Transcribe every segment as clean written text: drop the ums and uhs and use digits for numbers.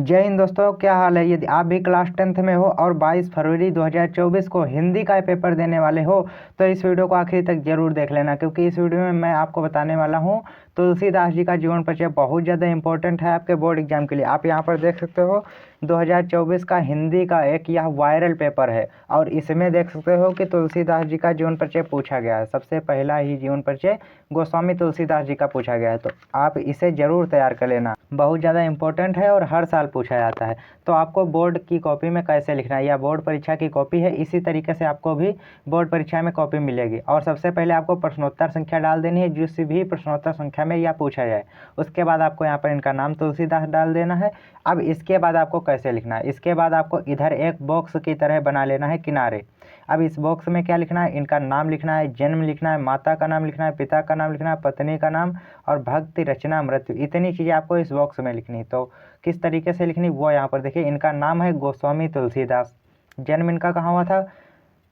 जय हिंद दोस्तों, क्या हाल है। यदि आप भी क्लास 10th में हो और 22 फरवरी 2024 को हिंदी का पेपर देने वाले हो तो इस वीडियो को आखिर तक जरूर देख लेना, क्योंकि इस वीडियो में मैं आपको बताने वाला हूँ तुलसीदास जी का जीवन परिचय। बहुत ज़्यादा इंपॉर्टेंट है आपके बोर्ड एग्जाम के लिए। आप यहाँ पर देख सकते हो 2024 का हिंदी का एक यह वायरल पेपर है और इसमें देख सकते हो कि तुलसीदास जी का जीवन परिचय पूछा गया है। सबसे पहला ही जीवन परिचय गोस्वामी तुलसीदास जी का पूछा गया है, तो आप इसे ज़रूर तैयार कर लेना। बहुत ज़्यादा इंपॉर्टेंट है और हर साल पूछा जाता है। तो आपको बोर्ड की कॉपी में कैसे लिखना है, या बोर्ड परीक्षा की कॉपी है, इसी तरीके से आपको भी बोर्ड परीक्षा में कॉपी मिलेगी। और सबसे पहले आपको प्रश्नोत्तर संख्या डाल देनी है, जिस भी प्रश्नोत्तर संख्या में यह पूछा जाए। उसके बाद आपको यहाँ पर इनका नाम तुलसीदास डाल देना है। अब इसके बाद आपको कैसे लिखना है, इसके बाद आपको इधर एक बॉक्स की तरह बना लेना है किनारे। अब इस बॉक्स में क्या लिखना है, इनका नाम लिखना है, जन्म लिखना है, माता का नाम लिखना है, पिता का नाम लिखना है, पत्नी का नाम और भक्ति, रचना, मृत्यु, इतनी चीज़ें आपको इस बॉक्स में लिखनी। तो किस तरीके से लिखनी वो यहाँ पर देखिए। इनका नाम है गोस्वामी तुलसीदास। जन्म इनका कहाँ हुआ था,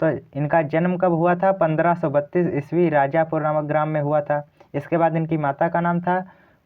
तो इनका जन्म कब हुआ था, 1532 ईस्वी राजापुर नामक ग्राम में हुआ था। इसके बाद इनकी माता का नाम था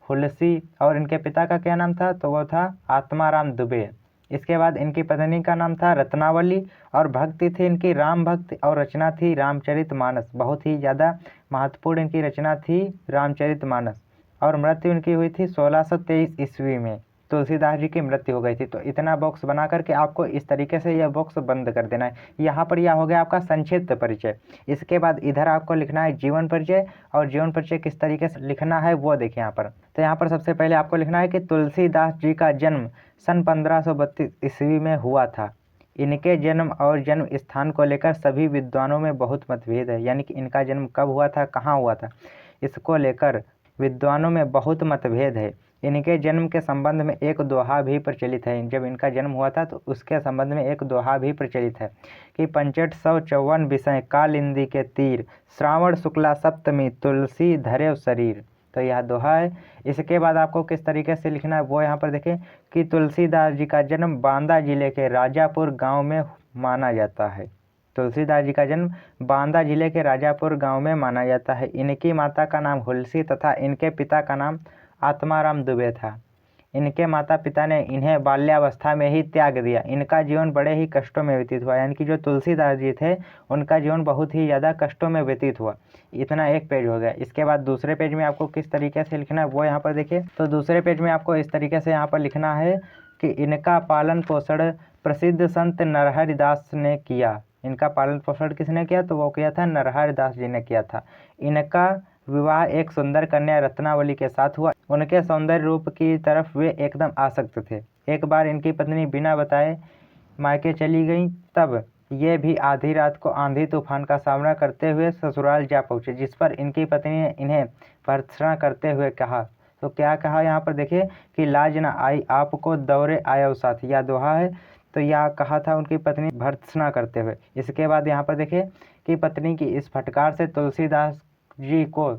हुलसी और इनके पिता का क्या नाम था, तो वो था आत्माराम दुबे। इसके बाद इनकी पत्नी का नाम था रत्नावली और भक्ति थी इनकी राम भक्ति और रचना थी रामचरितमानस। बहुत ही ज़्यादा महत्वपूर्ण इनकी रचना थी रामचरितमानस। और मृत्यु इनकी हुई थी 1623 ईस्वी में। तुलसीदास जी की मृत्यु हो गई थी। तो इतना बॉक्स बना करके आपको इस तरीके से यह बॉक्स बंद कर देना है। यहाँ पर यह हो गया आपका संक्षिप्त परिचय। इसके बाद इधर आपको लिखना है जीवन परिचय, और जीवन परिचय किस तरीके से लिखना है वो देखिए यहाँ पर। तो यहाँ पर सबसे पहले आपको लिखना है कि तुलसीदास जी का जन्म सन 1532 ईस्वी में हुआ था। इनके जन्म और जन्म स्थान को लेकर सभी विद्वानों में बहुत मतभेद है। यानी कि इनका जन्म कब हुआ था, कहाँ हुआ था, इसको लेकर विद्वानों में बहुत मतभेद है। इनके जन्म के संबंध में एक दोहा भी प्रचलित है। जब इनका जन्म हुआ था तो उसके संबंध में एक दोहा भी प्रचलित है कि 6554 विषय कालिंदी के तीर, श्रावण शुक्ला सप्तमी तुलसी धरे शरीर। तो यह दोहा है। इसके बाद आपको किस तरीके से लिखना है वो यहाँ पर देखें कि तुलसीदास जी का जन्म बांदा जिले के राजापुर गांव में माना जाता है। तुलसीदास जी का जन्म बांदा जिले के राजापुर गांव में माना जाता है। इनकी माता का नाम हुलसी तथा इनके पिता का नाम आत्माराम दुबे था। इनके माता पिता ने इन्हें बाल्यावस्था में ही त्याग दिया। इनका जीवन बड़े ही कष्टों में व्यतीत हुआ। यानी कि जो तुलसीदास जी थे उनका जीवन बहुत ही ज़्यादा कष्टों में व्यतीत हुआ। इतना एक पेज हो गया। इसके बाद दूसरे पेज में आपको किस तरीके से लिखना है वो यहाँ पर देखिए। तो दूसरे पेज में आपको इस तरीके से यहाँ पर लिखना है कि इनका पालन पोषण प्रसिद्ध संत नरहरि दास ने किया। इनका पालन पोषण किसने किया, तो वो किया था नरहरि दास जी ने किया था। इनका विवाह एक सुंदर कन्या रत्नावली के साथ हुआ। उनके सौंदर्य रूप की तरफ वे एकदम आसक्त थे। एक बार इनकी पत्नी बिना बताए मायके चली गई, तब ये भी आधी रात को आंधी तूफान का सामना करते हुए ससुराल जा पहुँचे, जिस पर इनकी पत्नी ने इन्हें भर्त्सना करते हुए कहा। तो क्या कहा यहाँ पर देखिए कि लाज न आई आपको दौरे आयो साथ, यह दोहा है। तो यह कहा था उनकी पत्नी भर्त्सना करते हुए। इसके बाद यहाँ पर देखिए कि पत्नी की इस फटकार से तुलसीदास जी को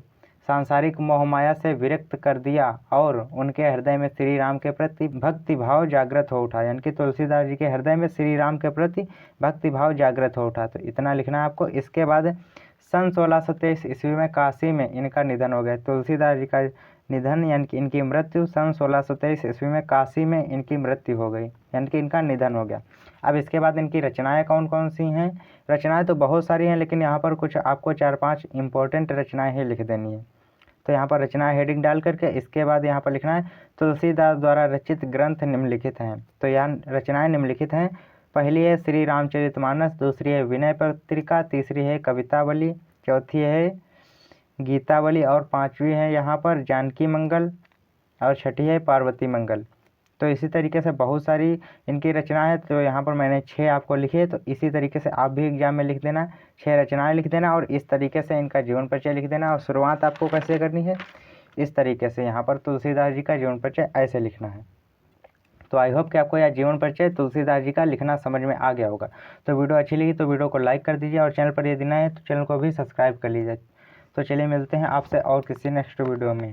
सांसारिक मोहमाया से विरक्त कर दिया और उनके हृदय में श्री राम के प्रति भक्ति भाव जागृत हो उठा। यानी कि तुलसीदास जी के हृदय में श्री राम के प्रति भक्ति भाव जागृत हो उठा। तो इतना लिखना है आपको। इसके बाद सन 1623 ईस्वी में काशी में इनका निधन हो गया। तुलसीदास जी का निधन यानी कि इनकी मृत्यु सन 1623 ईस्वी में काशी में इनकी मृत्यु हो गई, यानी कि इनका निधन हो गया। अब इसके बाद इनकी रचनाएं कौन कौन सी हैं। रचनाएं तो बहुत सारी हैं, लेकिन यहाँ पर कुछ आपको 4-5 इंपॉर्टेंट रचनाएं ही लिख देनी है। तो यहाँ पर रचनाएं हेडिंग डाल करके इसके बाद यहाँ पर लिखना है तुलसीदास द्वारा रचित ग्रंथ निम्नलिखित हैं। तो यहाँ रचनाएं निम्नलिखित हैं। पहली है श्री रामचरितमानस, दूसरी है विनय पत्रिका, तीसरी है कवितावली, चौथी है गीतावली और पांचवी है यहाँ पर जानकी मंगल और छठी है पार्वती मंगल। तो इसी तरीके से बहुत सारी इनकी रचना है। तो यहाँ पर मैंने 6 आपको लिखे, तो इसी तरीके से आप भी एग्जाम में लिख देना, 6 रचनाएं लिख देना और इस तरीके से इनका जीवन परिचय लिख देना। और शुरुआत आपको कैसे करनी है, इस तरीके से यहाँ पर तुलसीदास जी का जीवन परिचय ऐसे लिखना है। तो आई होप कि आपको यह जीवन परिचय तुलसीदास जी का लिखना समझ में आ गया होगा। तो वीडियो अच्छी लगी तो वीडियो को लाइक कर दीजिए और चैनल पर यदि नए हैं तो चैनल को भी सब्सक्राइब कर लीजिए। तो चलिए मिलते हैं आपसे और किसी नेक्स्ट वीडियो में।